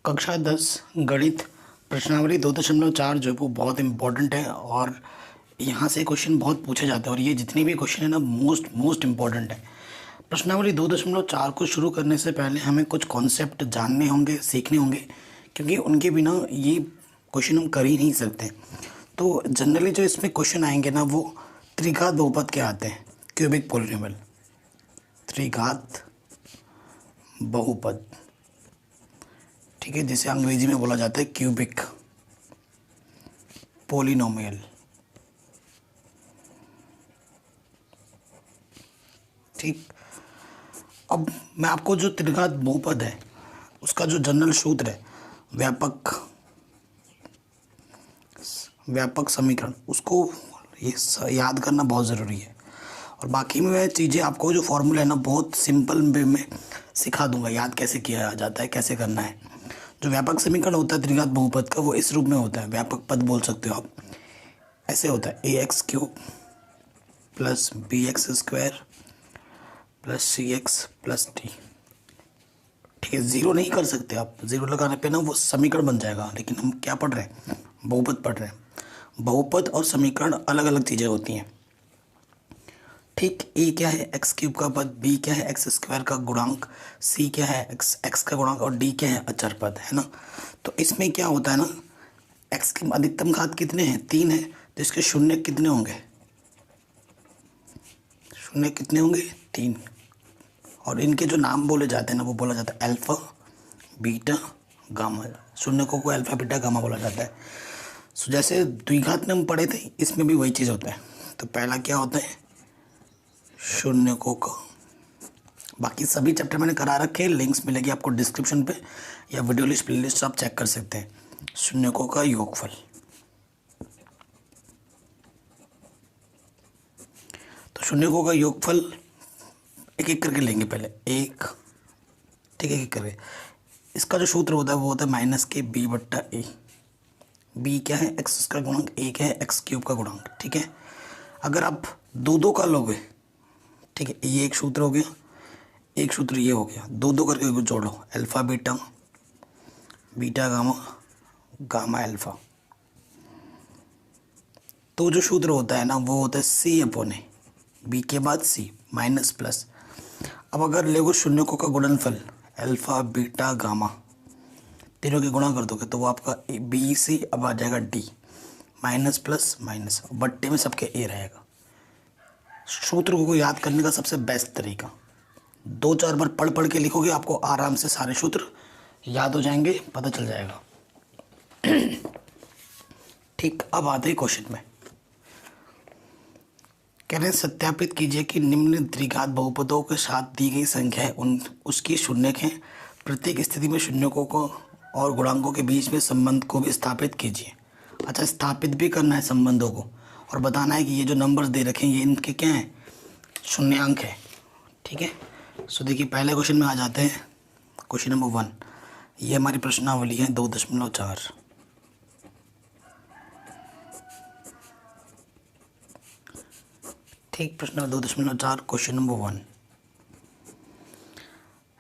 कक्षा 10 गणित प्रश्नावली 2.4 जो है वो बहुत इम्पोर्टेंट है और यहाँ से क्वेश्चन बहुत पूछे जाते हैं और ये जितनी भी क्वेश्चन है ना मोस्ट इम्पोर्टेंट है। प्रश्नावली 2.4 को शुरू करने से पहले हमें कुछ कॉन्सेप्ट जानने होंगे, सीखने होंगे, क्योंकि उनके बिना ये क्वेश्चन हम कर ही नहीं सकते। तो जनरली जो इसमें क्वेश्चन आएंगे ना वो त्रिघात बहुपद के आते हैं, क्यूबिक पॉलिनोमियल, त्रिघात बहुपद, ठीक है, जिसे अंग्रेजी में बोला जाता है क्यूबिक पॉलिनोमियल। ठीक, अब मैं आपको जो त्रिघात बहुपद है उसका जो जनरल सूत्र है व्यापक समीकरण, उसको ये याद करना बहुत ज़रूरी है। और बाकी में चीज़ें आपको जो फॉर्मूला है ना बहुत सिंपल वे में सिखा दूंगा, याद कैसे किया जाता है, कैसे करना है। जो व्यापक समीकरण होता है त्रिघात बहुपद का वो इस रूप में होता है, व्यापक पद बोल सकते हो आप। ऐसे होता है ax³ plus bx² plus cx plus d। ठीक है, ज़ीरो नहीं कर सकते आप, ज़ीरो लगाने पे ना वो समीकरण बन जाएगा। लेकिन हम क्या पढ़ रहे हैं, बहुपद पढ़ रहे हैं। बहुपद और समीकरण अलग अलग चीज़ें होती हैं। ठीक, ए क्या है x³ का पद, बी क्या है x² का गुणांक, सी क्या है x का गुणांक और डी क्या है अचर पद, है ना। तो इसमें क्या होता है ना, x के अधिकतम घात कितने हैं, 3 है, तो इसके शून्य कितने होंगे, शून्य कितने होंगे, 3। और इनके जो नाम बोले जाते हैं ना वो बोला जाता है अल्फा बीटा गामा। शून्य को अल्फा बीटा गामा बोला जाता है। सो जैसे द्विघात में हम पढ़े थे इसमें भी वही चीज़ होता है। तो पहला क्या होता है, शून्य को बाकी सभी चैप्टर मैंने करा रखे हैं, लिंक्स मिलेगी आपको डिस्क्रिप्शन पे या वीडियो लिस्ट प्लेलिस्ट आप चेक कर सकते हैं। शून्यकों का योगफल, तो शून्यकों का योगफल एक एक करके लेंगे। पहले एक, ठीक है, एक करके। इसका जो सूत्र होता है वो होता है -b/a। b क्या है, x का गुणांक, a क्या है x³ का गुणांक। ठीक है, अगर आप दो का लोगे, ठीक है, ये एक सूत्र हो गया, एक सूत्र ये हो गया, दो करके जोड़ो, alpha beta, beta gamma, gamma alpha. तो जो सूत्र होता है ना वो होता है c/a, b के बाद c माइनस प्लस। अब अगर लेगो शून्यकों का गुणनफल अल्फा बीटा गामा, तीनों के गुणा कर दोगे तो वो आपका BC अब आ जाएगा D, माइनस प्लस माइनस, बट्टे में सबके A रहेगा। सूत्र को याद करने का सबसे बेस्ट तरीका, 2-4 बार पढ़ के लिखोगे, आपको आराम से सारे सूत्र याद हो जाएंगे, पता चल जाएगा। ठीक, अब आते हैं क्वेश्चन में। कह रहे हैं सत्यापित कीजिए कि निम्न द्विघात बहुपदों के साथ दी गई संख्या है उसकी शून्यक है। प्रत्येक स्थिति में शून्यकों को और गुणांकों के बीच में संबंध को भी स्थापित कीजिए। अच्छा, स्थापित भी करना है संबंधों को और बताना है कि ये जो नंबर्स दे रखे हैं ये इनके क्या हैं, शून्यांक है। ठीक है, सो देखिए पहले क्वेश्चन में आ जाते हैं। क्वेश्चन नंबर 1, ये हमारी प्रश्नावली है 2.4। ठीक, प्रश्न 2.4 क्वेश्चन नंबर 1।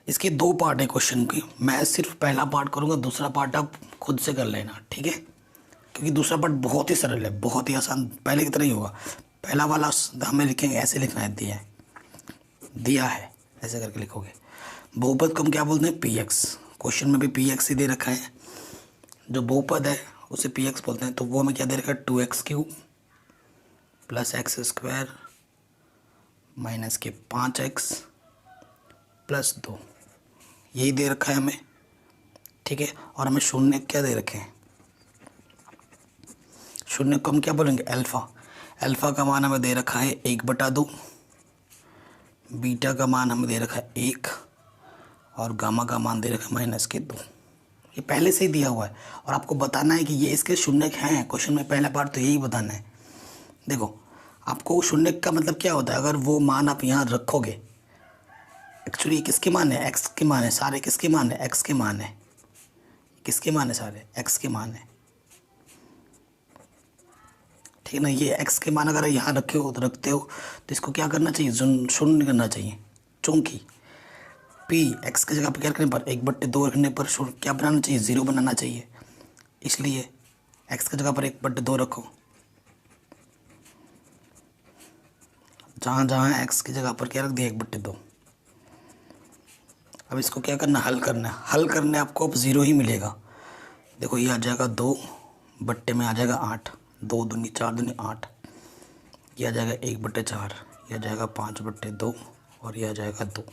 इसके 2 पार्ट है क्वेश्चन के, मैं सिर्फ पहला पार्ट करूँगा, दूसरा पार्ट आप खुद से कर लेना। ठीक है, क्योंकि दूसरा पार्ट बहुत ही सरल है, बहुत ही आसान, पहले की तरह ही होगा। पहला वाला हमें लिखेंगे, ऐसे लिखना है, दिया है ऐसे करके लिखोगे। बहुपद को हम क्या बोलते हैं, px। क्वेश्चन में भी px ही दे रखा है, जो बहुपद है उसे px बोलते हैं। तो वो हमें क्या दे रखा है, 2x³ प्लस x² माइनस के 5x प्लस 2, यही दे रखा है हमें। ठीक है, और हमें शून्य क्या दे रखे हैं, शून्य को हम क्या बोलेंगे, अल्फा। अल्फा का मान हमें दे रखा है 1/2, बीटा का मान हमें दे रखा है 1 और गामा का मान दे रखा है -2। ये पहले से ही दिया हुआ है और आपको बताना है कि ये इसके शून्यक हैं। क्वेश्चन में पहला पार्ट तो यही बताना है। देखो, आपको शून्यक का मतलब क्या होता है, अगर वो मान आप यहाँ रखोगे, एक्चुअली किसके मान है, x के मान है, सारे किसके मान है, x के मान है, किसके मान है, सारे x के मान है। ठीक है ना, ये x के मान अगर यहाँ रखते हो तो इसको क्या करना चाहिए, शून्य करना चाहिए। चूंकि पी एक्स की जगह पर क्या रखने पर 1/2 रखने पर क्या बनाना चाहिए, 0 बनाना चाहिए। इसलिए एक्स की जगह पर 1/2 रखो। जहाँ जहाँ एक्स की जगह पर क्या रख दिया 1/2। अब इसको क्या करना, हल करना है। हल करने आपको अब 0 ही मिलेगा। देखो ये आ जाएगा 2 बट्टे में आ जाएगा 8, 2 दूनी 4 दूनी 8, ये आ जाएगा 1/4, ये आ जाएगा 5/2 और ये आ जाएगा 2।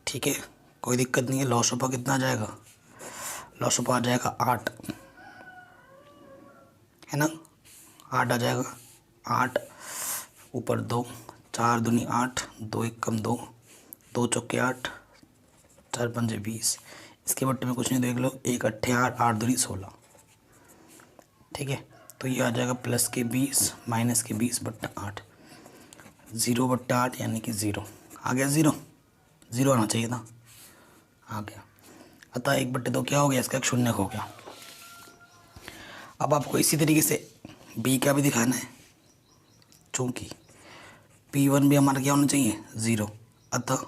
ठीक है, कोई दिक्कत नहीं है। लॉसपा कितना आ जाएगा, लॉसपा आ जाएगा 8, है ना, 8 आ जाएगा। 8 ऊपर 2, 4 दूनी 8, 2 1 कम 2, 2 चौके 8, 4 पंजे 20। इसके बट्टे में कुछ नहीं, देख लो 1 8 8, 8 दूनी 16। ठीक है, तो ये आ जाएगा प्लस के 20 माइनस के 20/8, 0/8 यानी कि 0 आ गया। 0 0 आना चाहिए था, आ गया। अतः 1/2 क्या हो गया, इसका एक शून्य हो गया। अब आपको इसी तरीके से बी का भी दिखाना है, चूँकि P1 भी हमारा क्या होना चाहिए 0। अतः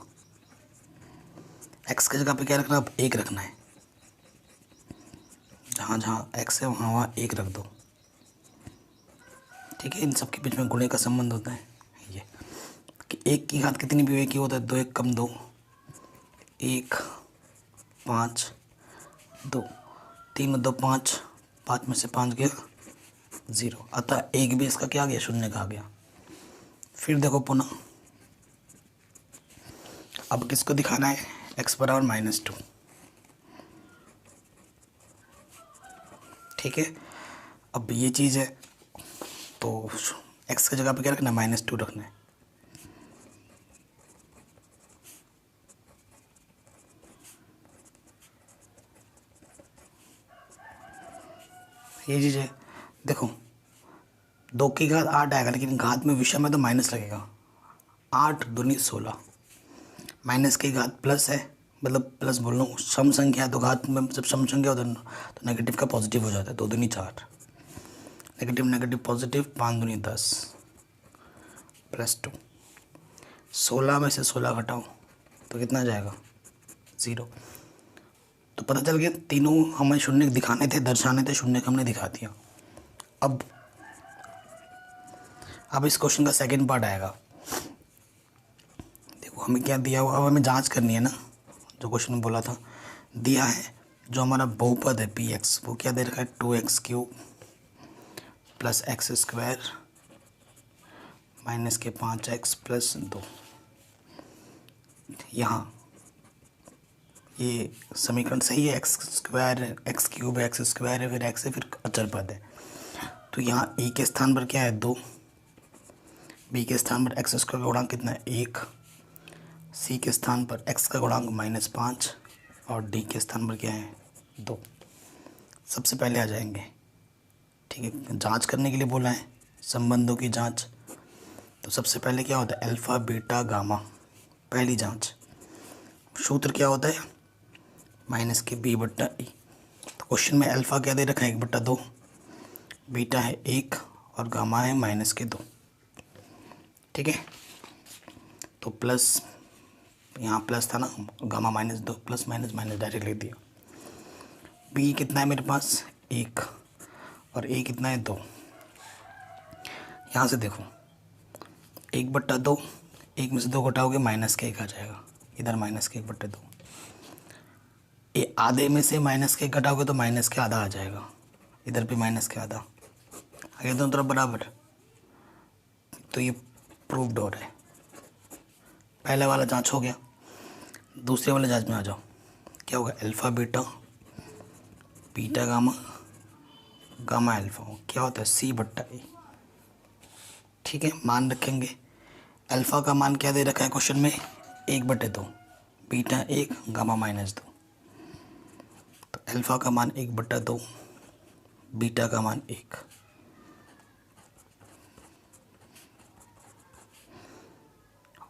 एक्स की जगह पे क्या रखना है, अब 1 रखना है। जहाँ जहाँ एक्स है वहाँ वहाँ 1 रख दो। ठीक है, इन सब के बीच में गुणे का संबंध होता है ये कि 1 की घात कितनी भी हो, 1 ही होता है। 2 1 कम 2, 1 5 2, 3 2 5, 5 में से 5 गया 0। अतः 1 भी इसका क्या आ गया, शून्य का आ गया। फिर देखो पुनः अब किसको दिखाना है, x बराबर -2। ठीक है, अब ये चीज़ है तो x की जगह पे क्या रखना है, -2 रखना है। ये चीज़ है, देखो 2 की घात 8 आएगा, लेकिन घात में विषय में तो माइनस लगेगा। 8 दूनी 16, माइनस की घात प्लस है, मतलब प्लस बोल रहा हूँ, सम संख्या है तो घात में जब सम संख्या होता है तो नेगेटिव का पॉजिटिव हो जाता है। 2 दूनी 4, नेगेटिव नेगेटिव पॉजिटिव, 5 दूनी 10 +2। 16 में से 16 घटाओ तो कितना आ जाएगा 0। तो पता चल गया तीनों हमें शून्य दिखाने थे, दर्शाने थे, शून्य को हमने दिखा दिया। अब इस क्वेश्चन का सेकंड पार्ट आएगा। देखो हमें क्या दिया हुआ, अब हमें जांच करनी है ना, जो क्वेश्चन में बोला था दिया है। जो हमारा बहुपद है px वो क्या दे रखा है, 2x³ + x² माइनस के 5x + 2। यहाँ ये समीकरण सही है, x² x³ x² है, फिर x है, फिर अचर पद है। तो यहाँ a के स्थान पर क्या है 2, b के स्थान पर x² का गुणांक कितना है 1, c के स्थान पर x का गुणांक -5 और d के स्थान पर क्या है 2। सबसे पहले आ जाएंगे। ठीक है, जांच करने के लिए बोला है संबंधों की जांच। तो सबसे पहले क्या होता है, अल्फ़ा बीटा गामा, पहली जांच। सूत्र क्या होता है, -b/e। तो क्वेश्चन में अल्फ़ा क्या दे रखा है 1/2, बीटा है 1 और गामा है -2। ठीक है, तो प्लस, यहाँ प्लस था ना, gamma -2, plus minus minus direct लिख दिया। बी कितना है मेरे पास 1 और ए कितना है 2। यहाँ से देखो 1/2, 1 में से 2 घटाओगे -1 आ जाएगा, इधर -1/2। ये आधे में से -1 घटाओगे तो -1 आधा आ जाएगा, इधर भी -1 आधा, आगे दोनों तरफ बराबर। तो ये प्रूव्ड हो रहा है। पहले वाला जांच हो गया। दूसरे वाले जांच में आ जाओ, क्या होगा, alpha beta, beta gamma, gamma alpha क्या होता है c/e। ठीक है, मान रखेंगे। अल्फ़ा का मान क्या दे रखा है क्वेश्चन में 1/2, बीटा 1, गामा -2। तो अल्फ़ा का मान 1/2, बीटा का मान 1।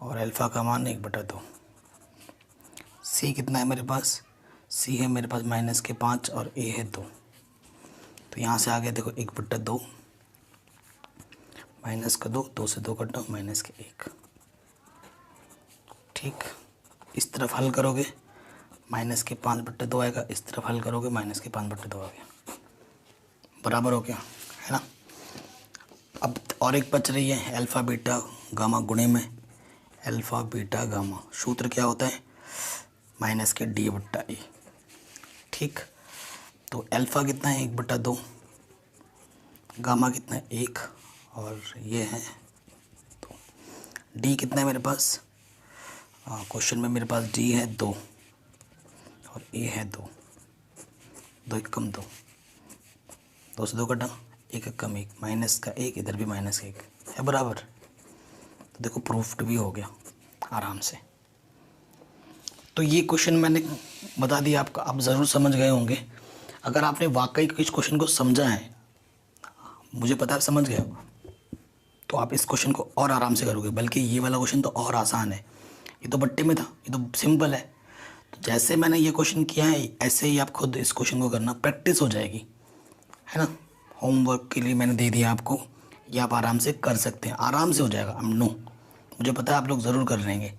और अल्फ़ा का मान 1/2। सी कितना है मेरे पास, सी है मेरे पास -5 और ए है 2। तो यहाँ से आ गया देखो 1/2, -2, 2 से 2 कटा, -1। ठीक, इस तरफ हल करोगे -5/2 आएगा, इस तरफ हल करोगे -5/2 आ गया, बराबर हो गया, है ना। अब और एक बच रही है अल्फ़ा बीटा गामा गुणे में अल्फ़ा बीटा गामा, सूत्र क्या होता है -d/e। ठीक, तो अल्फ़ा कितना है 1/2, गामा कितना है 1, और ये है तो डी कितना है मेरे पास, क्वेश्चन में मेरे पास डी है 2 और ए है 2, 2 कम 2, 2 से 2 कटा, 1 कम 1, -1, इधर भी -1 है, बराबर। तो देखो प्रूफ्ड भी हो गया आराम से। तो ये क्वेश्चन मैंने बता दिया आपका, आप ज़रूर समझ गए होंगे। अगर आपने वाकई इस क्वेश्चन को समझा है, मुझे पता है आप समझ गए हो, तो आप इस क्वेश्चन को और आराम से करोगे। बल्कि ये वाला क्वेश्चन तो और आसान है, ये तो बट्टे में था, ये तो सिंपल है। तो जैसे मैंने ये क्वेश्चन किया है ऐसे ही आप खुद इस क्वेश्चन को करना, प्रैक्टिस हो जाएगी, है ना। होमवर्क के लिए मैंने दे दिया आपको, ये आप आराम से कर सकते हैं, आराम से हो जाएगा। नो, मुझे पता है आप लोग ज़रूर कर लेंगे।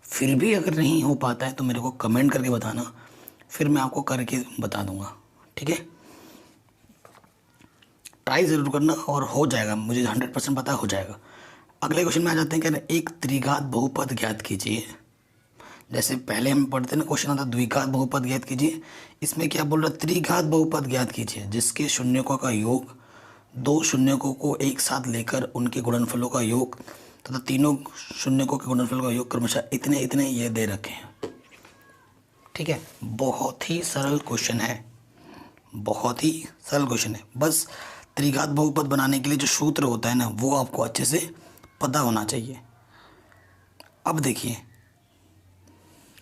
फिर भी अगर नहीं हो पाता है तो मेरे को कमेंट करके बताना, फिर मैं आपको करके बता दूंगा, ठीक है। ट्राई ज़रूर करना और हो जाएगा, मुझे 100% पता है हो जाएगा। अगले क्वेश्चन में आ जाते हैं, कह रहे एक त्रिघात बहुपद ज्ञात कीजिए। जैसे पहले हम पढ़ते ना क्वेश्चन आता द्विघात बहुपद ज्ञात कीजिए, इसमें क्या बोल रहा है त्रिघात बहुपद ज्ञात कीजिए जिसके शून्यकों का योग, 2 शून्यकों को एक साथ लेकर उनके गुणनफलों का योग तथा तीनों शून्यकों के गुणनफलों का योग क्रमशः इतने इतने ये दे रखे हैं। ठीक है, बहुत ही सरल क्वेश्चन है, बहुत ही सरल क्वेश्चन है। बस त्रिघात बहुपद बनाने के लिए जो सूत्र होता है ना, वो आपको अच्छे से पता होना चाहिए। अब देखिए,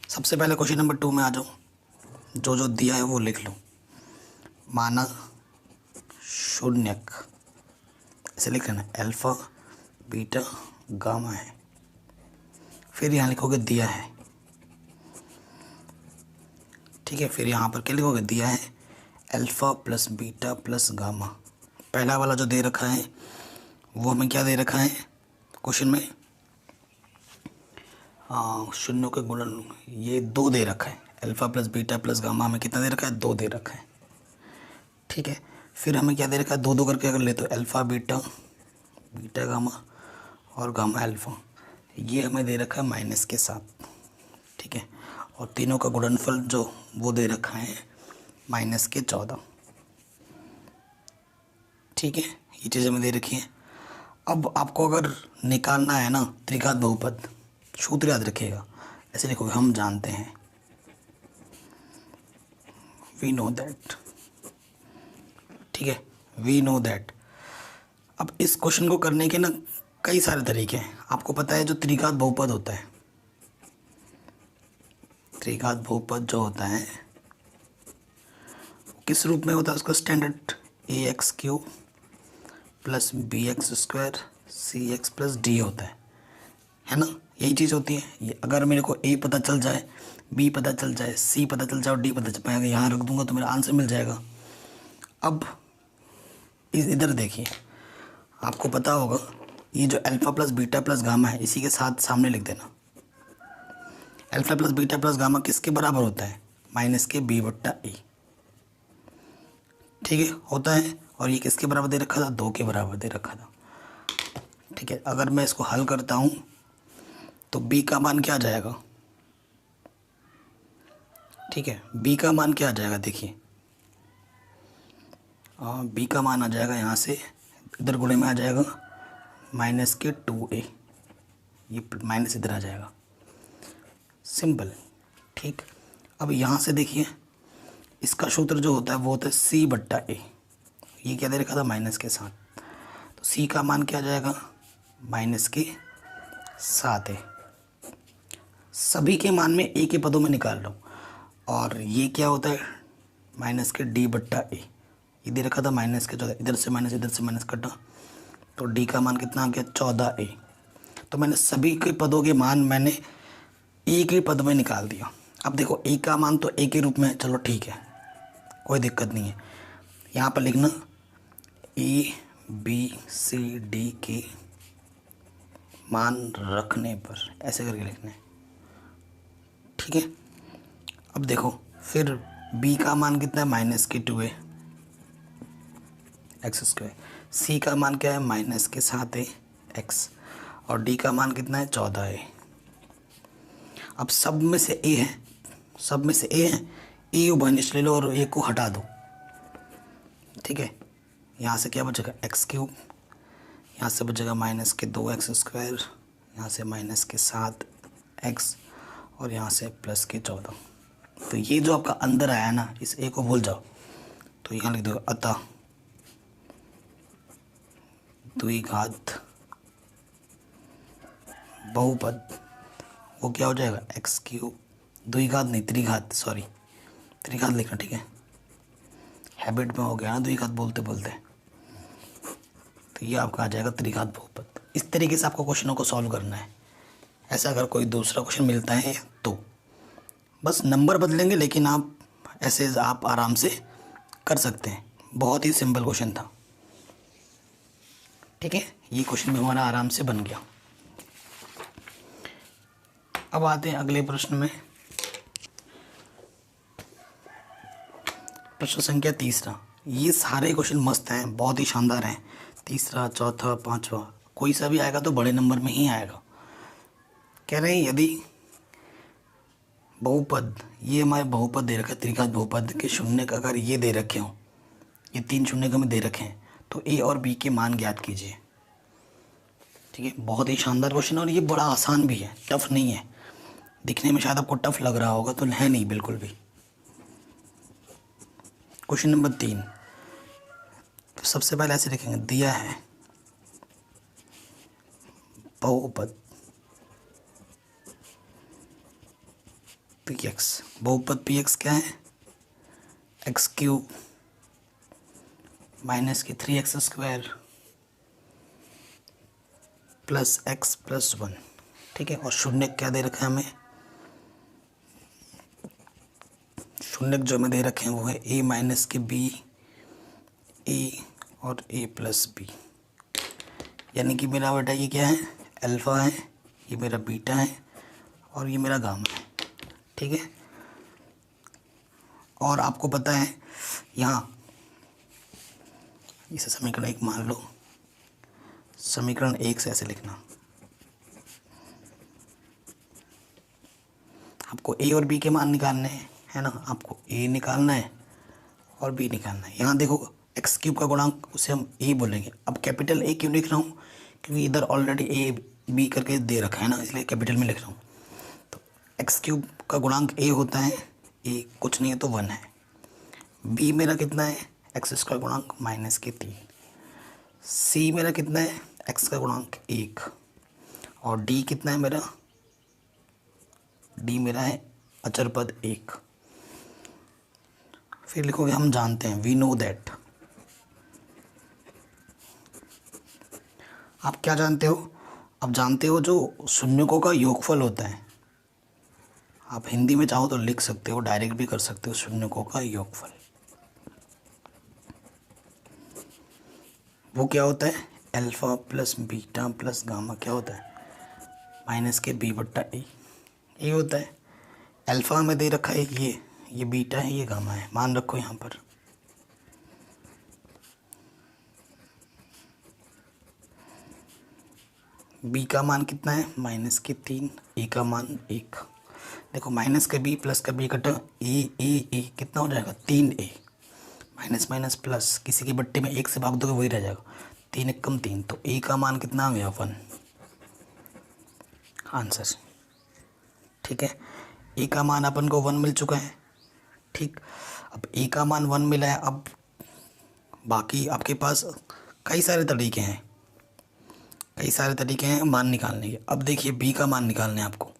सबसे पहले क्वेश्चन नंबर 2 में आ जाओ, जो जो दिया है वो लिख लो। माना शून्यक, ऐसे लिख लेना, अल्फा बीटा गामा है, फिर यहाँ लिखोगे दिया है, ठीक है। फिर यहाँ पर क्या लिखोगे, दिया है alpha plus beta plus gamma. पहला वाला जो दे रखा है वो हमें क्या दे रखा है क्वेश्चन में, शून्यों के गुणन, ये 2 दे रखा है। Alpha plus beta plus gamma हमें कितना दे रखा है, 2 दे रखा है, ठीक है। फिर हमें क्या दे रखा है, 2 2 करके अगर ले तो अल्फा बीटा, बीटा गामा और गामा अल्फा, ये हमें दे रखा है माइनस के साथ, ठीक है। और तीनों का गुणनफल जो वो दे रखा है -14, ठीक है। ये चीज़ हमें दे रखी है। अब आपको अगर निकालना है ना त्रिघात बहुपद, सूत्र याद रखिएगा, ऐसे लिखोगे, हम जानते हैं, वी नो दैट, ठीक है, वी नो दैट। अब इस क्वेश्चन को करने के ना कई सारे तरीके हैं। आपको पता है जो त्रिघात बहुपद होता है, त्रिघात बहुपद जो होता है किस रूप में होता है, उसका standard ax³ plus bx² cx plus d होता है ना। यही चीज़ होती है। ये अगर मेरे को a पता चल जाए, b पता चल जाए, c पता चल जाए और d पता चल पाएगा, यहाँ रख दूंगा तो मेरा आंसर मिल जाएगा। अब इधर देखिए, आपको पता होगा ये जो alpha plus beta plus gamma है, इसी के साथ सामने लिख देना। Alpha plus beta plus gamma किसके बराबर होता है, -b/e, ठीक है, होता है। और ये किसके बराबर दे रखा था, 2 के बराबर दे रखा था, ठीक है। अगर मैं इसको हल करता हूँ तो b का मान क्या आ जाएगा, ठीक है, b का मान क्या आ जाएगा, देखिए b का मान आ जाएगा यहाँ से, इधर गुणे में आ जाएगा -2a, ये माइनस इधर आ जाएगा, सिंपल, ठीक। अब यहाँ से देखिए, इसका सूत्र जो होता है वो होता है c/a, ये क्या दे रखा था, माइनस के साथ, तो c का मान क्या आ जाएगा, -7a। सभी के मान में a के पदों में निकाल लो, और ये क्या होता है -d/a, ये दे रखा था -14, इधर से माइनस कटा, तो d का मान कितना आ गया, 14a। तो मैंने सभी के पदों के मान मैंने a के पद में निकाल दिया। अब देखो a का मान तो a के रूप में, चलो ठीक है, कोई दिक्कत नहीं है। यहाँ पर लिखना a b c d के मान रखने पर, ऐसे करके लिखना है, ठीक है। अब देखो फिर b का मान कितना है -2a एक्स स्क्वायर, c का मान क्या है -7a x, और d का मान कितना है 14a। अब सब में से a है, सब में से a है, a उभयनिष्ठ ले लो और a को हटा दो। ठीक है, यहाँ से क्या बचेगा x3, यहाँ से बचेगा -2x², यहाँ से -7x, और यहाँ से +14। तो ये जो आपका अंदर आया है ना, इस a को भूल जाओ, तो यहाँ लिख दो अतः द्विघात बहुपद, वो क्या हो जाएगा x3, द्विघात नहीं त्रिघात, सॉरी त्रिघात लिखना, ठीक है, हैबिट में हो गया ना द्विघात बोलते बोलते। तो ये आपका आ जाएगा त्रिघात बहुपद। इस तरीके से आपको क्वेश्चनों को सॉल्व करना है। ऐसा अगर कोई दूसरा क्वेश्चन मिलता है तो बस नंबर बदलेंगे, लेकिन आप ऐसे आप आराम से कर सकते हैं। बहुत ही सिंपल क्वेश्चन था। ठीक है, ये क्वेश्चन भी हमारा आराम से बन गया। अब आते हैं अगले प्रश्न में, प्रश्न संख्या 3। ये सारे क्वेश्चन मस्त हैं, बहुत ही शानदार हैं। 3, 4, 5वां कोई सा भी आएगा तो बड़े नंबर में ही आएगा। कह रहे हैं यदि बहुपद, ये हमारे बहुपद दे रखा है, त्रिघात बहुपद के शून्य का अगर ये दे रखे हों, ये 3 शून्य का में दे रखे हैं, तो a और b के मान ज्ञात कीजिए। ठीक है, बहुत ही शानदार क्वेश्चन है और ये बड़ा आसान भी है, टफ नहीं है। दिखने में शायद आपको टफ लग रहा होगा, तो है नहीं बिल्कुल भी। क्वेश्चन नंबर 3, तो सबसे पहले ऐसे लिखेंगे, दिया है बहुपद px, बहुपद px क्या है x³ -3x² + x + 1। ठीक है, और शून्य क्या दे रखा है हमें, शून्य जो हमें दे रखे हैं वो है a - b, a और a + b। यानी कि मेरा बेटा ये क्या है, अल्फ़ा है, ये मेरा बीटा है, और ये मेरा गामा है। ठीक है, और आपको पता है यहाँ इसे समीकरण 1 मान लो, समीकरण 1 से ऐसे लिखना, आपको a और b के मान निकालने हैं, है ना। आपको a निकालना है और b निकालना है। यहाँ देखो x³ का गुणांक उसे हम a बोलेंगे। अब कैपिटल A क्यों लिख रहा हूँ, क्योंकि इधर ऑलरेडी a b करके दे रखा है ना, इसलिए कैपिटल में लिख रहा हूँ। तो x³ का गुणांक a होता है, a कुछ नहीं है तो 1 है। b मेरा कितना है, x² गुणांक -3। c मेरा कितना है, x का गुणांक 1, और d कितना है मेरा, d मेरा है अचर पद 1। फिर लिखोगे हम जानते हैं, वी नो दैट। आप क्या जानते हो, आप जानते हो जो शून्यकों का योगफल होता है। आप हिंदी में चाहो तो लिख सकते हो, डायरेक्ट भी कर सकते हो, शून्यकों का योगफल वो क्या होता है, अल्फ़ा + बीटा + गामा क्या होता है, -b/a। ये होता है। अल्फ़ा में दे रखा है ये बीटा है, ये गामा है, मान रखो यहाँ पर। b का मान कितना है -3, a का मान 1। देखो -b + b कटा a कितना हो जाएगा 3a, माइनस प्लस, किसी की बट्टी में 1 से भाग दोगे वही रह जाएगा, 3 × 3, तो a का मान कितना आ गया 1, आंसर। ठीक है, a का मान अपन को 1 मिल चुका है। ठीक, अब a का मान 1 मिला है। अब बाकी आपके पास कई सारे तरीके हैं, मान निकालने के। अब देखिए b का मान निकालना है आपको।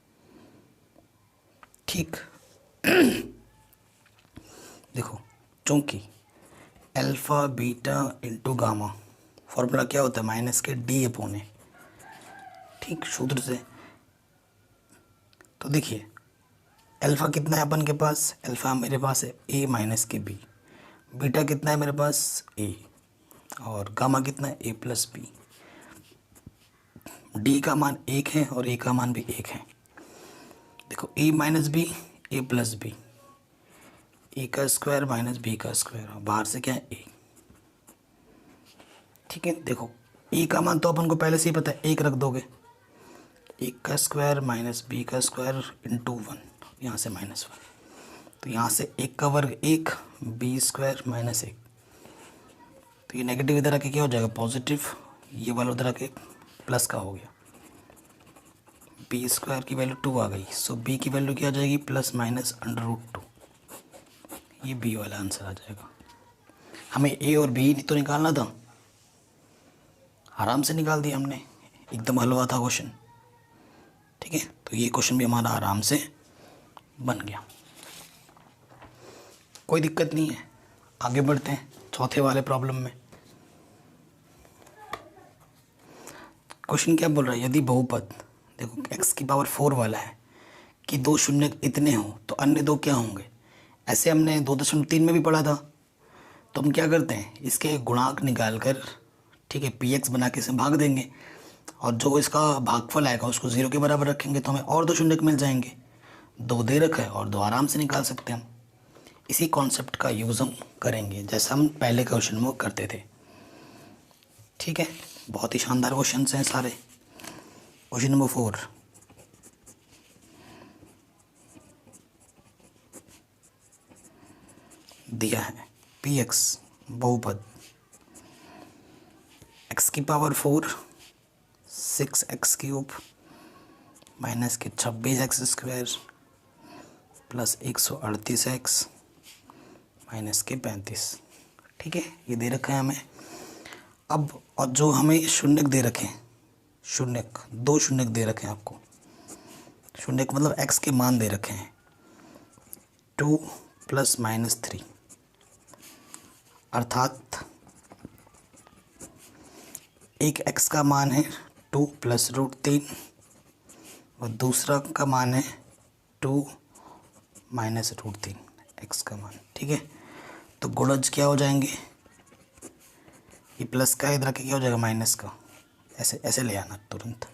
ठीक देखो, चूंकि alpha beta into gamma formula क्या होता है -d/a। ठीक, सूत्र से। तो देखिए अल्फ़ा कितना है अपन के पास, अल्फ़ा मेरे पास है a - b, बीटा कितना है मेरे पास a, और गामा कितना है a + b। d का मान 1 है और a का मान भी 1 है। देखो ए माइनस बी, ए प्लस बी, ए का स्क्वायर माइनस बी का स्क्वायर, बाहर से क्या है ए। ठीक है, देखो ए का मान तो अपन को पहले से ही पता है, एक रख दोगे, ए का स्क्वायर माइनस बी का स्क्वायर इंटू 1, यहाँ से -1, तो यहाँ से एक का वर्ग एक, बी स्क्वायर -1, तो ये नेगेटिव इधर आके क्या हो जाएगा पॉजिटिव, ये वाला उधर आके प्लस का हो गया, बी स्क्वायर की वैल्यू 2 आ गई, सो बी की वैल्यू क्या आ जाएगी +-√2, ये बी वाला आंसर आ जाएगा। हमें ए और बी तो निकालना था, आराम से निकाल दिया हमने, एकदम हलवा था क्वेश्चन। ठीक है, तो ये क्वेश्चन भी हमारा आराम से बन गया, कोई दिक्कत नहीं है। आगे बढ़ते हैं चौथे वाले प्रॉब्लम में। क्वेश्चन क्या बोल रहा है, यदि बहुपद, देखो x की पावर 4 वाला है कि दो शून्य इतने हों तो अन्य दो क्या होंगे। ऐसे हमने 2.3 में भी पढ़ा था, तो हम क्या करते हैं इसके गुणांक निकाल कर, ठीक है, px बना के इसे भाग देंगे, और जो इसका भागफल आएगा उसको 0 के बराबर रखेंगे, तो हमें और दो शून्य मिल जाएंगे। 2 दे रखा है और 2 आराम से निकाल सकते हैं हम। इसी कॉन्सेप्ट का यूज़ हम करेंगे जैसा हम पहले क्वेश्चन में करते थे। ठीक है, बहुत ही शानदार क्वेश्चन हैं सारे। क्वेश्चन नंबर 4, दिया है px बहुपद x की पावर 4 6x³ माइनस के 26x² प्लस 138x माइनस के 35। ठीक है, ये दे रखा है हमें। अब और जो हमें शून्यक दे रखे हैं, शून्यक, दो शून्यक दे रखे हैं आपको, शून्यक मतलब x के मान दे रखे हैं 2 + -3, अर्थात एक x का मान है 2 + √3 और दूसरा का मान है 2 - √3 x का मान। ठीक है, तो गुणज क्या हो जाएंगे, ये प्लस का इधर के क्या हो जाएगा माइनस का, ऐसे ऐसे ले आना तुरंत।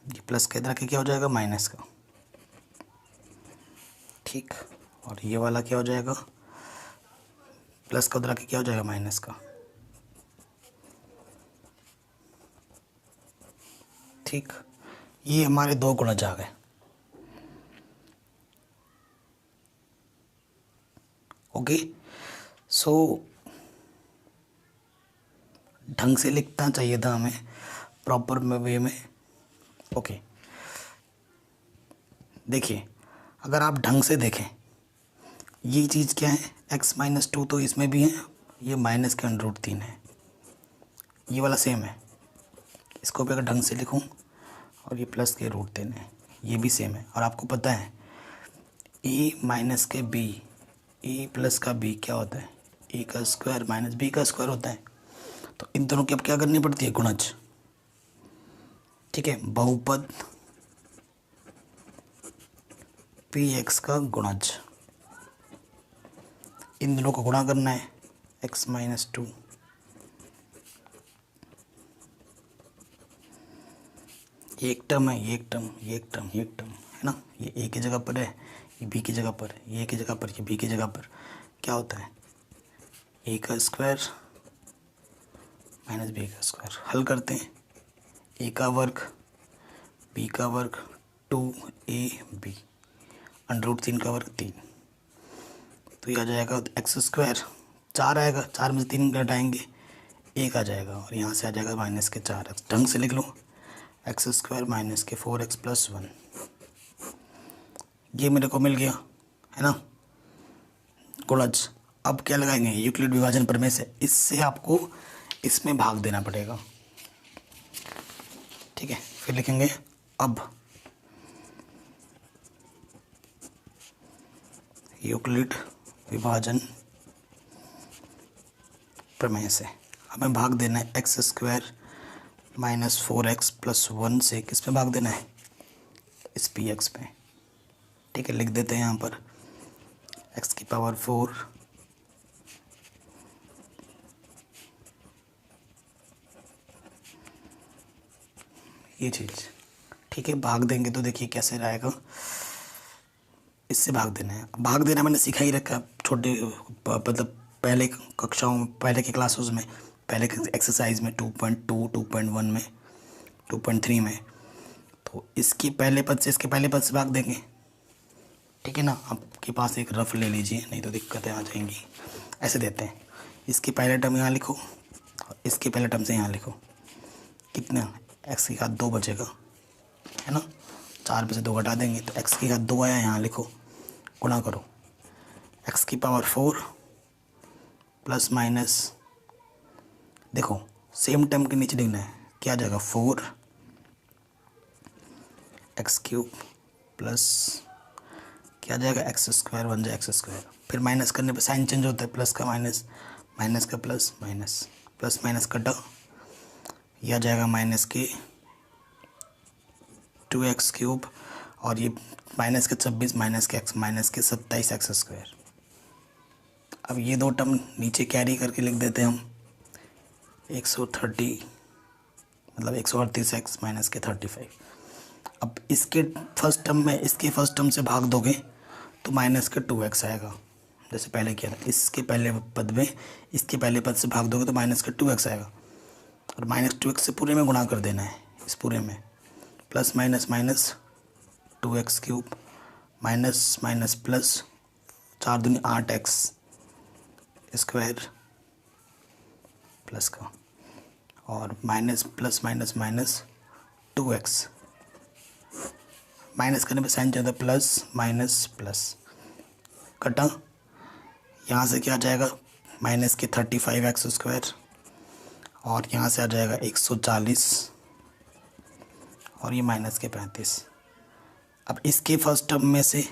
ये प्लस का इधर के क्या हो जाएगा माइनस का। ठीक, और ये वाला क्या हो जाएगा, प्लस का उधर के क्या हो जाएगा माइनस का। ठीक, ये हमारे दो गुणज आ गए। ओके, सो ढंग से लिखना चाहिए था हमें, प्रॉपर वे में। ओके, देखिए अगर आप ढंग से देखें, ये चीज़ क्या है x-2 तो इसमें भी है, ये माइनस के √3 है, ये वाला सेम है। इसको भी अगर ढंग से लिखूं, और ये प्लस के √3 है, ये भी सेम है। और आपको पता है a माइनस के b, a प्लस का b क्या होता है, a का स्क्वायर माइनस b का स्क्वायर होता है। तो इन दोनों की अब क्या करनी पड़ती है, गुणज। ठीक है, बहुपद px का गुणज, इन दोनों को गुणा करना है x-2, ये एक टर्म है, ये एक टर्म, ये एक टर्म, ये एक टर्म है ना, ये a की जगह पर है, ये b की जगह पर है, ये a की जगह पर, ये b की जगह पर, क्या होता है a का स्क्वायर माइनस b का स्क्वायर। हल करते हैं, a का वर्ग b का वर्ग 2ab √3 का वर्ग 3, तो ये आ जाएगा x², 4 आएगा, 4 में से 3 घटाएंगे 1 आ जाएगा, और यहाँ से आ जाएगा -4x। ढंग से लिख लो, x² माइनस के 4x + 1, ये मेरे को मिल गया है ना गुणज। अब क्या लगाएंगे, यूक्लिड विभाजन प्रमेय से, इससे आपको इसमें भाग देना पड़ेगा। ठीक है, फिर लिखेंगे अब यूक्लिड विभाजन प्रमेय से हमें भाग देना है x² माइनस 4x + 1 से, किस पे भाग देना है, इस px पे। ठीक है, लिख देते हैं यहाँ पर x की पावर 4 , ये चीज़, ठीक है। भाग देंगे तो देखिए कैसे रहेगा, इससे भाग देना है। भाग देना मैंने सिखा ही रखा छोटे मतलब पहले कक्षाओं में, पहले के क्लासेस में, पहले के एक्सरसाइज में 2.2, 2.1 में, 2.3 में। तो इसके पहले पद से इसके पहले पद से भाग देंगे, ठीक है ना। आपके पास एक रफ ले लीजिए, नहीं तो दिक्कतें आ जाएंगी। ऐसे देते हैं, इसकी पहले टर्म यहाँ लिखो और इसके पहले टर्म से यहाँ लिखो। कितना, x की घात 2 बचेगा, है ना। 4 में से 2 घटा देंगे तो x की घात 2 आया, यहाँ लिखो, गुणा करो x की पावर 4 प्लस माइनस, देखो सेम टर्म के नीचे लिखना है, क्या आ जाएगा 4 एक्स क्यूब प्लस क्या आ जाएगा एक्स स्क्वायर, बन जाए एक्स स्क्वायर। फिर माइनस करने पे साइन चेंज होता है, प्लस का माइनस, माइनस का प्लस, माइनस प्लस माइनस कटा, यह आ जाएगा माइनस के 2x क्यूब और ये माइनस के 26 माइनस के x माइनस के 27 एक्स स्क्वायर। अब ये दो टर्म नीचे कैरी करके लिख देते हैं हम, 130 मतलब 138 एक्स माइनस के 35। अब इसके फर्स्ट टर्म में इसके फर्स्ट टर्म से भाग दोगे तो माइनस का 2x आएगा, जैसे पहले किया था। इसके पहले पद में इसके पहले पद से भाग दोगे तो माइनस का 2x आएगा, और माइनस 2x से पूरे में गुणा कर देना है, इस पूरे में plus minus minus 2x cube minus minus plus 4 दूनी 8x स्क्वायर प्लस का, और minus plus minus minus 2x, minus करने पे साइन चाहिए प्लस माइनस प्लस कटा, यहाँ से क्या आ जाएगा माइनस के 35 एक्स स्क्वायर, और यहाँ से आ जाएगा 140 और ये माइनस के 35। अब इसके फर्स्ट टर्म में से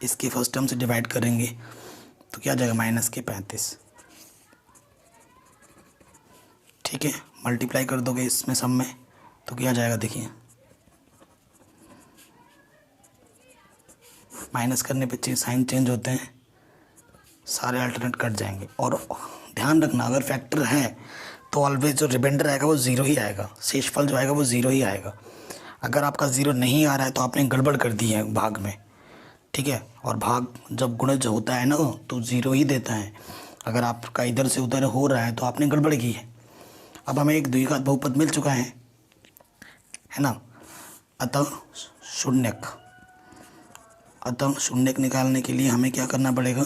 इसके फर्स्ट टर्म से डिवाइड करेंगे तो क्या आ जाएगा माइनस के 35, ठीक है। मल्टीप्लाई कर दोगे इसमें सब में तो क्या आ जाएगा, देखिए माइनस करने पे साइन चेंज होते हैं, सारे अल्टरनेट कट जाएंगे। और ध्यान रखना, अगर फैक्टर है तो ऑलवेज जो रिमाइंडर आएगा वो 0 ही आएगा, शेषफल जो आएगा वो 0 ही आएगा। अगर आपका 0 नहीं आ रहा है तो आपने गड़बड़ कर दी है भाग में, ठीक है। और भाग जब गुणज होता है ना तो 0 ही देता है, अगर आपका इधर से उधर हो रहा है तो आपने गड़बड़ की है। अब हमें एक द्विघात बहुपद मिल चुका है ना, अतः शून्यक निकालने के लिए हमें क्या करना पड़ेगा,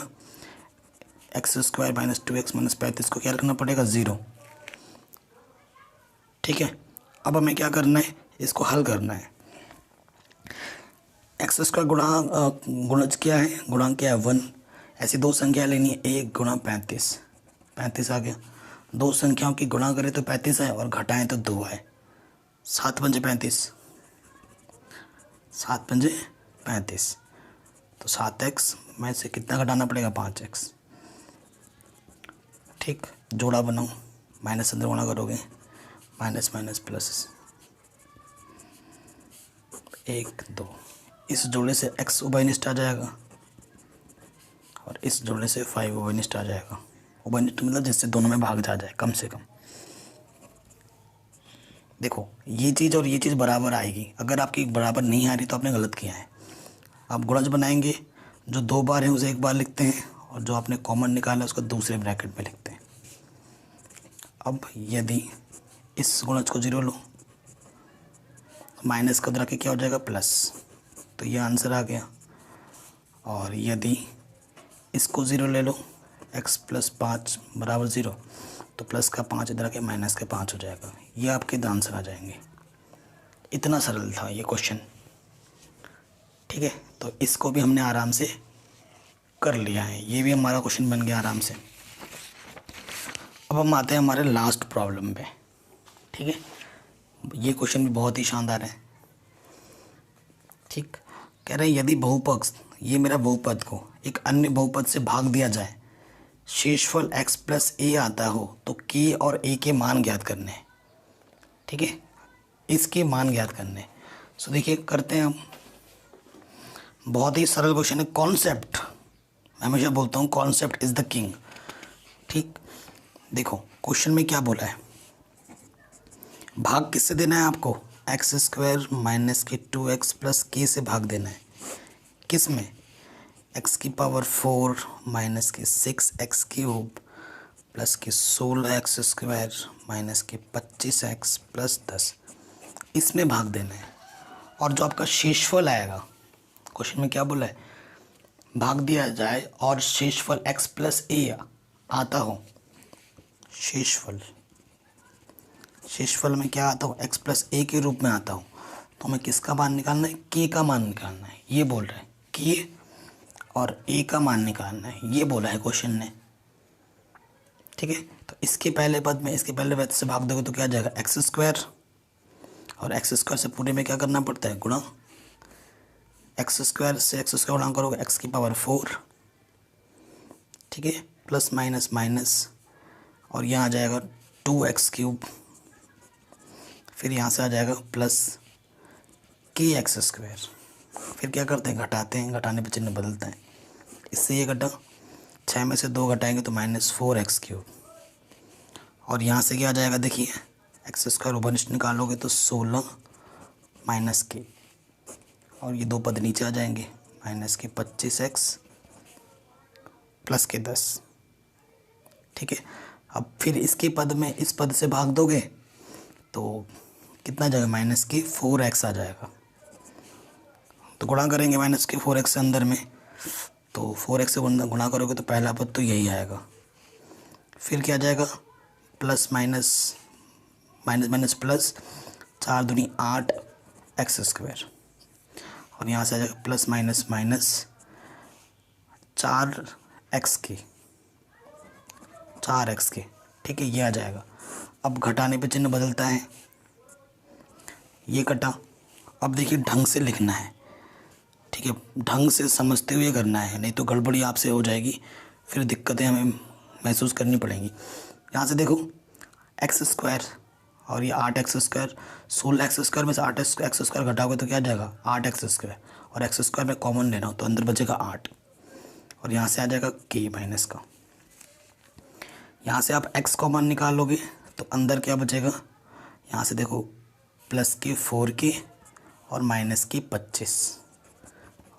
x square minus 2x minus 35 को क्या रखना पड़ेगा 0, ठीक है। अब हमें क्या करना है, इसको हल करना है। एक्स स्क्वायर गुणज क्या है, गुणांक क्या है 1। ऐसी दो संख्या लेनी है, 1 गुणा 35, 35 आ गया। दो संख्याओं की गुणा करें तो 35 है और घटाएं तो 2 है, 7 पंजे 35, 7 पंजे 35, तो 7x में से कितना घटाना पड़ेगा 5x, ठीक। जोड़ा बनाओ, माइनस अंदर गुणा करोगे, माइनस माइनस प्लस 1 2, इस जोड़े से x उभयनिष्ठ आ जाएगा और इस जोड़े से 5 उभयनिष्ठ आ जाएगा। उभयनिष्ठ मतलब जिससे दोनों में भाग जा जाए कम से कम। देखो ये चीज़ और ये चीज़ बराबर आएगी, अगर आपकी बराबर नहीं आ रही तो आपने गलत किया है। आप गुणज बनाएंगे, जो 2 बार है उसे 1 बार लिखते हैं और जो आपने कॉमन निकाला उसको दूसरे ब्रैकेट में लिखते हैं। अब यदि इस गुणज को 0 लो, माइनस का उधर के क्या हो जाएगा प्लस, तो ये आंसर आ गया। और यदि इसको 0 ले लो, x प्लस 5 बराबर 0, तो प्लस का 5 इधर के माइनस के 5 हो जाएगा। ये आपके आंसर आ जाएंगे। इतना सरल था ये क्वेश्चन, ठीक है। तो इसको भी हमने आराम से कर लिया है, ये भी हमारा क्वेश्चन बन गया आराम से। अब हम आते हैं हमारे लास्ट प्रॉब्लम पे, ठीक है। ये क्वेश्चन भी बहुत ही शानदार है, ठीक। कह रहे हैं यदि बहुपद, ये मेरा बहुपद को एक अन्य बहुपद से भाग दिया जाए, शेषफल x प्लस a आता हो तो k और a के मान ज्ञात करने हैं, ठीक है। इसके मान ज्ञात करने, सो देखिए करते हैं हम। बहुत ही सरल क्वेश्चन है, कॉन्सेप्ट, मैं हमेशा बोलता हूँ कॉन्सेप्ट इज द किंग, ठीक। देखो क्वेश्चन में क्या बोला है, भाग किससे देना है आपको, एक्स स्क्वायर माइनस के 2x प्लस के से भाग देना है। किस में? एक्स की पावर 4 माइनस के 6x क्यूब प्लस के 16x स्क्वायर माइनस के 25x प्लस 10, इसमें भाग देना है। और जो आपका शेषफल आएगा, क्वेश्चन में क्या बोला है, भाग दिया जाए और शेषफल x प्लस ए आता हो। शेषफल में क्या आता हो? x प्लस ए के रूप में आता हो। तो हमें किसका मान निकालना है? k का मान निकालना है। ये बोल रहे हैं k और a का मान निकालना है, ये बोला है क्वेश्चन ने। ठीक है, तो इसके पहले पद से भाग दोगे तो क्या आ जाएगा? एक्स स्क्वायर, और एक्स स्क्वायर से पूरे में क्या करना पड़ता है? गुणा। एक्स स्क्वायर से एक्स स्क्वायर गुणा करोगे एक्स की पावर 4, ठीक है, प्लस माइनस माइनस, और यहाँ आ जाएगा 2x क्यूब, फिर यहाँ से आ जाएगा प्लस के एक्स स्क्वायर। फिर क्या करते हैं? घटाते हैं, घटाने पे चिन्ह बदलता है। इससे ये घटा, 6 में से 2 घटाएंगे तो -4x क्यूब, और यहाँ से क्या आ जाएगा? देखिए एक्स स्क्वायर ऊपर निकालोगे तो 16 माइनस के, और ये 2 पद नीचे आ जाएंगे, माइनस के 25x प्लस के 10। ठीक है, अब फिर इसके पद में इस पद से भाग दोगे तो कितना आ जाएगा? माइनस के 4x आ जाएगा। तो गुणा करेंगे माइनस के 4x से अंदर में, तो 4x से गुणा करोगे तो पहला पद तो यही आएगा। फिर क्या आ जाएगा? Plus minus minus minus plus, 4 दूनी 8 एक्स स्क्वायर, और यहाँ से आ जाएगा प्लस माइनस माइनस 4x के। ठीक है, ये आ जाएगा। अब घटाने पे चिन्ह बदलता है, ये कटा। अब देखिए ढंग से लिखना है, ठीक है, ढंग से समझते हुए करना है, नहीं तो गड़बड़ी आपसे हो जाएगी, फिर दिक्कतें हमें महसूस करनी पड़ेंगी। यहाँ से देखो एक्स स्क्वायर और ये 8x स्क्वायर, 16x स्क्वायर में से 8x स्क्वायर घटाओगे तो क्या आ जाएगा? 8x स्क्वायर, और एक्स स्क्वायर में कॉमन लेना हो तो अंदर बचेगा 8, और यहाँ से आ जाएगा k माइनस का। यहाँ से आप x कॉमन निकालोगे तो अंदर क्या बचेगा? यहाँ से देखो प्लस के 4k और माइनस के 25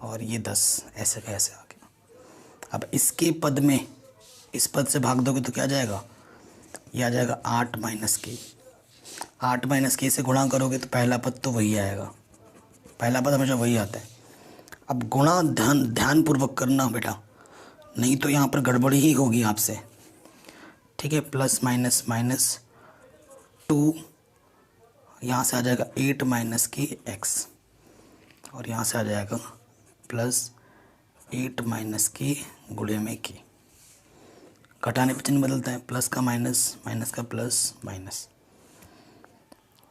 और ये 10, ऐसे का ऐसे आ गया। अब इसके पद में इस पद से भाग दोगे तो क्या आ जाएगा? ये आ जाएगा 8 माइनस के से गुणा करोगे तो पहला पद तो वही आएगा, पहला पद हमेशा वही आता है। अब गुणा ध्यानपूर्वक करना बेटा, नहीं तो यहाँ पर गड़बड़ी ही होगी आपसे। ठीक है, प्लस माइनस माइनस 2, यहाँ से आ जाएगा 8 माइनस के x, और यहाँ से आ जाएगा प्लस 8 माइनस के गुणे में k। घटाने पे चिन्ह बदलता है, प्लस का माइनस, माइनस का प्लस, माइनस।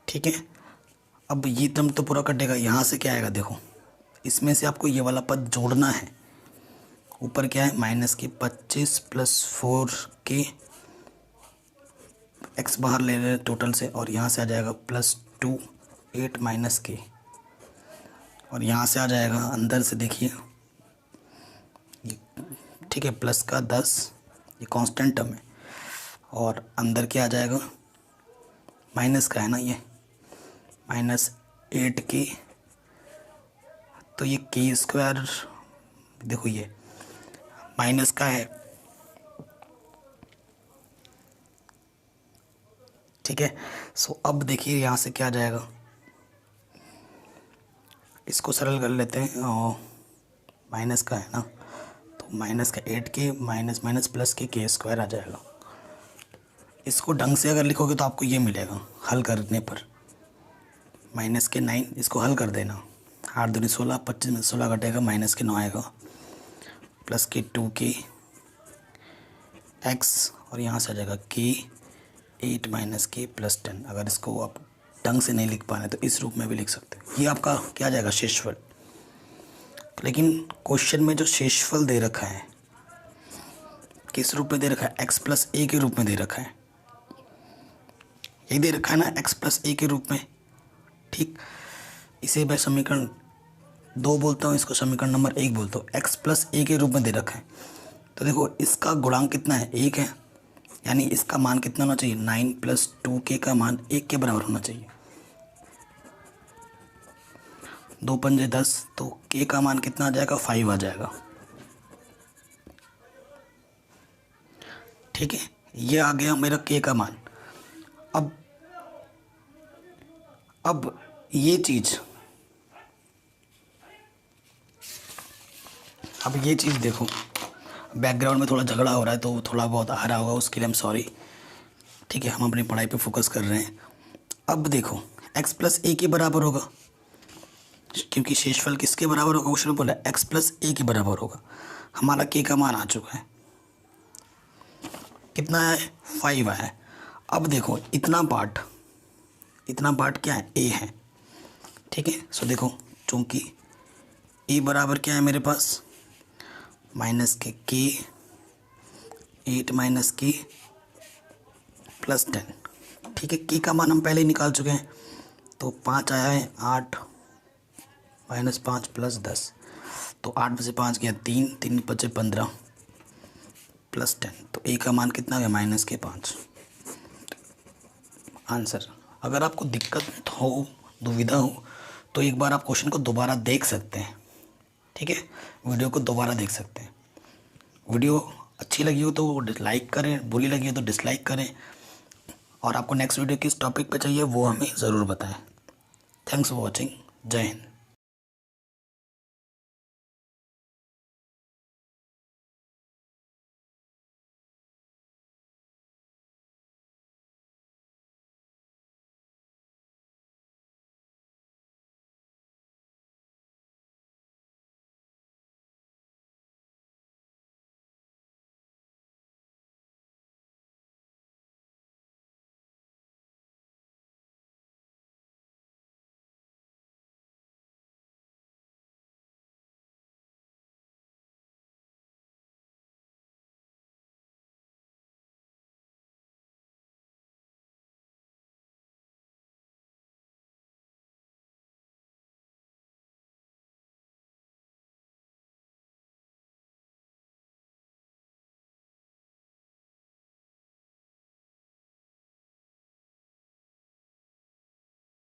ठीक है, अब ये टर्म तो पूरा कटेगा। यहाँ से क्या आएगा? देखो इसमें से आपको ये वाला पद जोड़ना है। ऊपर क्या है? माइनस के 25 प्लस 4k, x बाहर ले रहे टोटल से, और यहाँ से आ जाएगा प्लस 2 8 माइनस के, और यहाँ से आ जाएगा अंदर से देखिए, ठीक है, प्लस का 10, ये कांस्टेंट टर्म है, और अंदर क्या आ जाएगा? माइनस का है ना, ये माइनस 8k, तो ये k स्क्वायर, देखो ये माइनस का है। ठीक है, सो अब देखिए यहाँ से क्या आ जाएगा? इसको सरल कर लेते हैं, और माइनस का है ना, तो माइनस का 8k माइनस माइनस प्लस के k स्क्वायर आ जाएगा। इसको ढंग से अगर लिखोगे तो आपको ये मिलेगा हल करने पर, माइनस के 9, इसको हल कर देना, 8 दूनी 16, 25 में 16 घटेगा, माइनस के 9 आएगा, प्लस के 2k x, और यहाँ से आ जाएगा k 8 माइनस के प्लस 10। अगर इसको आप ढंग से नहीं लिख पा रहे तो इस रूप में भी लिख सकते हो। ये आपका क्या आ जाएगा? शेषफल। लेकिन क्वेश्चन में जो शेषफल दे रखा है किस रूप में दे रखा है? x प्लस ए के रूप में दे रखा है। यही दे रखा है ना, x प्लस ए के रूप में। ठीक, इसे मैं समीकरण 2 बोलता हूँ, इसको समीकरण नंबर 1 बोलता हूँ। x प्लस ए के रूप में दे रखा है, तो देखो इसका गुणांक कितना है? 1 है, यानी इसका मान कितना होना चाहिए? 9 प्लस 2k का मान 1 के बराबर होना चाहिए। 2 पंजे 10, तो के का मान कितना आ जाएगा, 5 आ जाएगा। ठीक है, ये आ गया मेरा के का मान। अब ये चीज़ देखो, बैकग्राउंड में थोड़ा झगड़ा हो रहा है तो थोड़ा बहुत आ रहा होगा, उसके लिए हम सॉरी। ठीक है, हम अपनी पढ़ाई पे फोकस कर रहे हैं। अब देखो x प्लस ए के बराबर होगा, क्योंकि शेषफल किसके बराबर होगा, क्वेश्चन में बोला x प्लस ए के बराबर होगा। हमारा के का मान आ चुका है, कितना है, 5 आया है। अब देखो इतना पार्ट क्या है, a है। ठीक है, सो देखो चूँकि a बराबर क्या है मेरे पास, माइनस के 8 माइनस के प्लस 10। ठीक है, के का मान हम पहले ही निकाल चुके हैं, तो 5 आया है, 8 माइनस 5 प्लस 10, तो 8 में से 5 गया 3 बचे 15 प्लस 10, तो ए का मान कितना गया, माइनस के 5। आंसर। अगर आपको दिक्कत हो, दुविधा हो, तो एक बार आप क्वेश्चन को दोबारा देख सकते हैं। ठीक है, वीडियो को दोबारा देख सकते हैं। वीडियो अच्छी लगी हो तो लाइक करें, बुरी लगी हो तो डिसलाइक करें, और आपको नेक्स्ट वीडियो किस टॉपिक पे चाहिए वो हमें ज़रूर बताएं। Thanks for watching. जय हिंद।